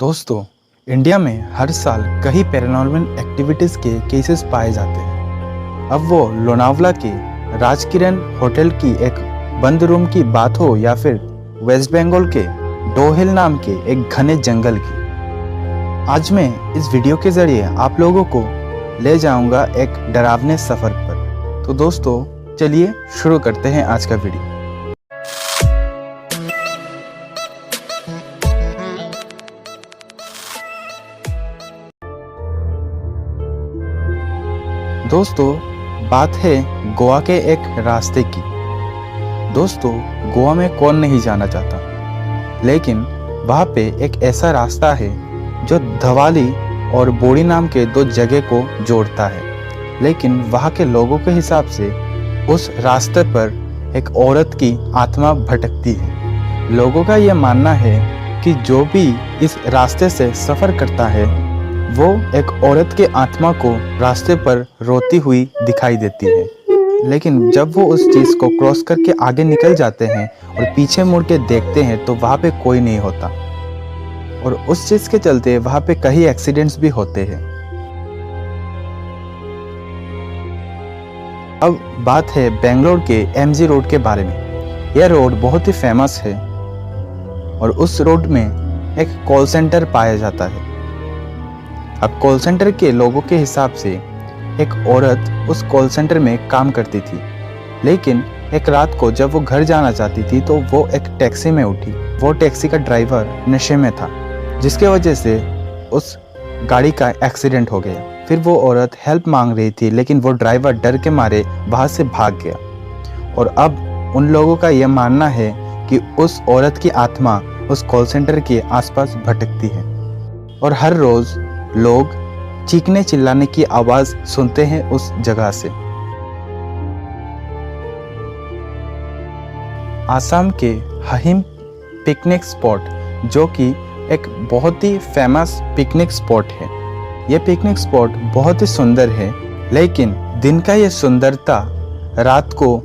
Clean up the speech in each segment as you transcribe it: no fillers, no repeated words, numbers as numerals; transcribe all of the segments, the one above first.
दोस्तों, इंडिया में हर साल कई पैरानॉर्मल एक्टिविटीज़ के केसेस पाए जाते हैं। अब वो लोनावला के राजकिरण होटल की एक बंद रूम की बात हो या फिर वेस्ट बंगाल के डोहिल नाम के एक घने जंगल की, आज मैं इस वीडियो के ज़रिए आप लोगों को ले जाऊंगा एक डरावने सफ़र पर। तो दोस्तों, चलिए शुरू करते हैं आज का वीडियो। दोस्तों, बात है गोवा के एक रास्ते की। दोस्तों, गोवा में कौन नहीं जाना चाहता, लेकिन वहाँ पे एक ऐसा रास्ता है जो धवाली और बोड़ी नाम के दो जगह को जोड़ता है। लेकिन वहाँ के लोगों के हिसाब से उस रास्ते पर एक औरत की आत्मा भटकती है। लोगों का यह मानना है कि जो भी इस रास्ते से सफ़र करता है वो एक औरत के आत्मा को रास्ते पर रोती हुई दिखाई देती है। लेकिन जब वो उस चीज़ को क्रॉस करके आगे निकल जाते हैं और पीछे मुड़ के देखते हैं तो वहाँ पे कोई नहीं होता, और उस चीज़ के चलते वहाँ पे कई एक्सीडेंट्स भी होते हैं। अब बात है बेंगलोर के एमजी रोड के बारे में। यह रोड बहुत ही फेमस है और उस रोड में एक कॉल सेंटर पाया जाता है। अब कॉल सेंटर के लोगों के हिसाब से एक औरत उस कॉल सेंटर में काम करती थी, लेकिन एक रात को जब वो घर जाना चाहती थी तो वो एक टैक्सी में उठी। वो टैक्सी का ड्राइवर नशे में था, जिसके वजह से उस गाड़ी का एक्सीडेंट हो गया। फिर वो औरत हेल्प मांग रही थी, लेकिन वो ड्राइवर डर के मारे वहाँ से भाग गया। और अब उन लोगों का यह मानना है कि उस औरत की आत्मा उस कॉल सेंटर के आसपास भटकती है, और हर रोज़ लोग चीखने चिल्लाने की आवाज़ सुनते हैं उस जगह से। आसाम के हाहिम पिकनिक स्पॉट, जो कि एक बहुत ही फेमस पिकनिक स्पॉट है। यह पिकनिक स्पॉट बहुत ही सुंदर है, लेकिन दिन का यह सुंदरता रात को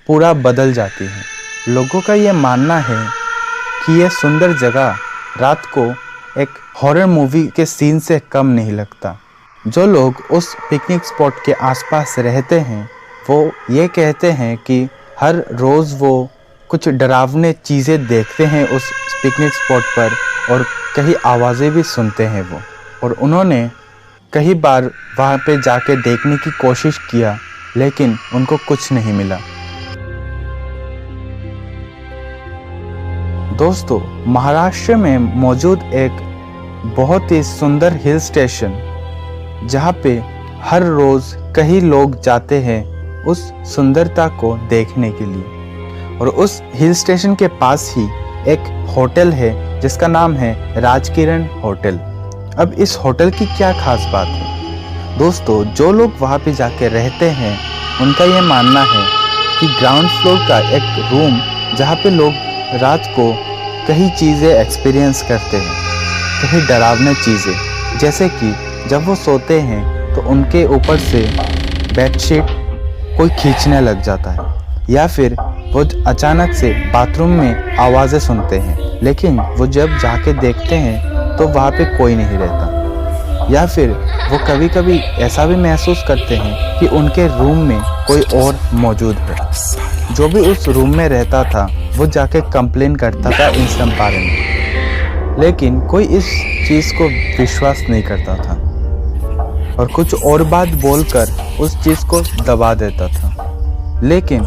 पूरा बदल जाती है। लोगों का यह मानना है कि यह सुंदर जगह रात को एक हॉरर मूवी के सीन से कम नहीं लगता। जो लोग उस पिकनिक स्पॉट के आसपास रहते हैं वो ये कहते हैं कि हर रोज़ वो कुछ डरावने चीज़ें देखते हैं उस पिकनिक स्पॉट पर, और कई आवाज़ें भी सुनते हैं वो। और उन्होंने कई बार वहाँ पे जाके देखने की कोशिश किया, लेकिन उनको कुछ नहीं मिला। दोस्तों, महाराष्ट्र में मौजूद एक बहुत ही सुंदर हिल स्टेशन, जहाँ पे हर रोज़ कई लोग जाते हैं उस सुंदरता को देखने के लिए, और उस हिल स्टेशन के पास ही एक होटल है जिसका नाम है राजकिरण होटल। अब इस होटल की क्या खास बात है? दोस्तों, जो लोग वहाँ पे जाके रहते हैं उनका ये मानना है कि ग्राउंड फ्लोर का एक रूम, जहाँ पे लोग रात को कई चीज़ें एक्सपीरियंस करते हैं, कई डरावने चीज़ें, जैसे कि जब वो सोते हैं तो उनके ऊपर से बेडशीट कोई खींचने लग जाता है, या फिर वो अचानक से बाथरूम में आवाज़ें सुनते हैं, लेकिन वो जब जाके देखते हैं तो वहाँ पे कोई नहीं रहता। या फिर वो कभी कभी ऐसा भी महसूस करते हैं कि उनके रूम में कोई और मौजूद है। जो भी उस रूम में रहता था वो जाके कंप्लेन करता था इन सब बारे में, लेकिन कोई इस चीज़ को विश्वास नहीं करता था और कुछ और बात बोलकर उस चीज़ को दबा देता था। लेकिन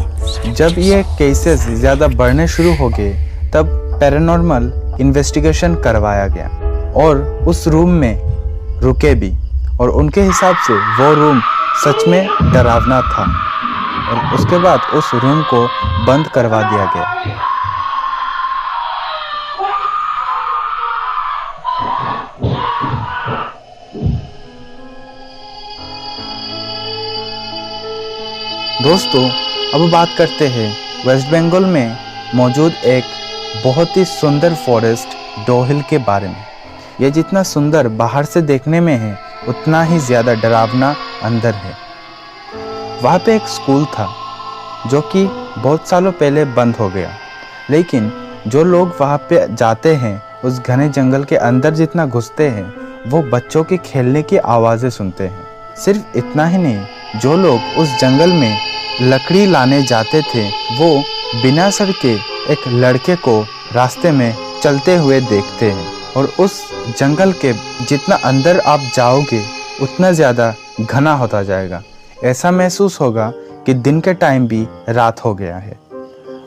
जब ये केसेस ज़्यादा बढ़ने शुरू हो गए तब पैरानॉर्मल इन्वेस्टिगेशन करवाया गया और उस रूम में रुके भी, और उनके हिसाब से वो रूम सच में डरावना था, और उसके बाद उस रूम को बंद करवा दिया गया। दोस्तों, अब बात करते हैं वेस्ट बंगाल में मौजूद एक बहुत ही सुंदर फॉरेस्ट डोहिल के बारे में। यह जितना सुंदर बाहर से देखने में है उतना ही ज़्यादा डरावना अंदर है। वहाँ पे एक स्कूल था जो कि बहुत सालों पहले बंद हो गया, लेकिन जो लोग वहाँ पे जाते हैं उस घने जंगल के अंदर जितना घुसते हैं वो बच्चों के खेलने की आवाज़ें सुनते हैं। सिर्फ इतना ही नहीं, जो लोग उस जंगल में लकड़ी लाने जाते थे वो बिना सर के एक लड़के को रास्ते में चलते हुए देखते हैं। और उस जंगल के जितना अंदर आप जाओगे उतना ज़्यादा घना होता जाएगा। ऐसा महसूस होगा कि दिन के टाइम भी रात हो गया है।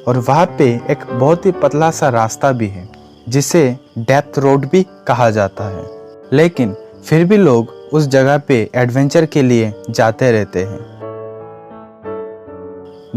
और वहाँ पे एक बहुत ही पतला सा रास्ता भी है जिसे डेथ रोड भी कहा जाता है, लेकिन फिर भी लोग उस जगह पे एडवेंचर के लिए जाते रहते हैं।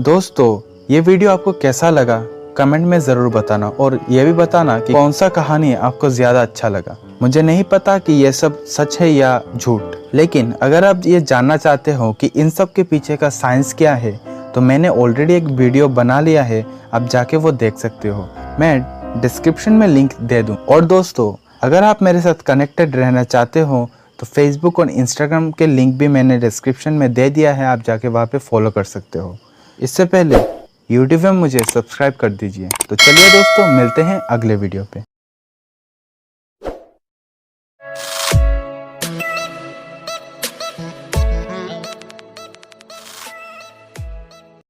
दोस्तों, ये वीडियो आपको कैसा लगा कमेंट में ज़रूर बताना, और ये भी बताना कि कौन सा कहानी आपको ज़्यादा अच्छा लगा। मुझे नहीं पता कि ये सब सच है या झूठ, लेकिन अगर आप ये जानना चाहते हो कि इन सब के पीछे का साइंस क्या है तो मैंने ऑलरेडी एक वीडियो बना लिया है, आप जाके वो देख सकते हो। मैं डिस्क्रिप्शन में लिंक दे दूँ। और दोस्तों, अगर आप मेरे साथ कनेक्टेड रहना चाहते हो तो फेसबुक और इंस्टाग्राम के लिंक भी मैंने डिस्क्रिप्शन में दे दिया है, आप जाके वहाँ पे फॉलो कर सकते हो। इससे पहले यूट्यूब में मुझे सब्सक्राइब कर दीजिए। तो चलिए दोस्तों, मिलते हैं अगले वीडियो पे।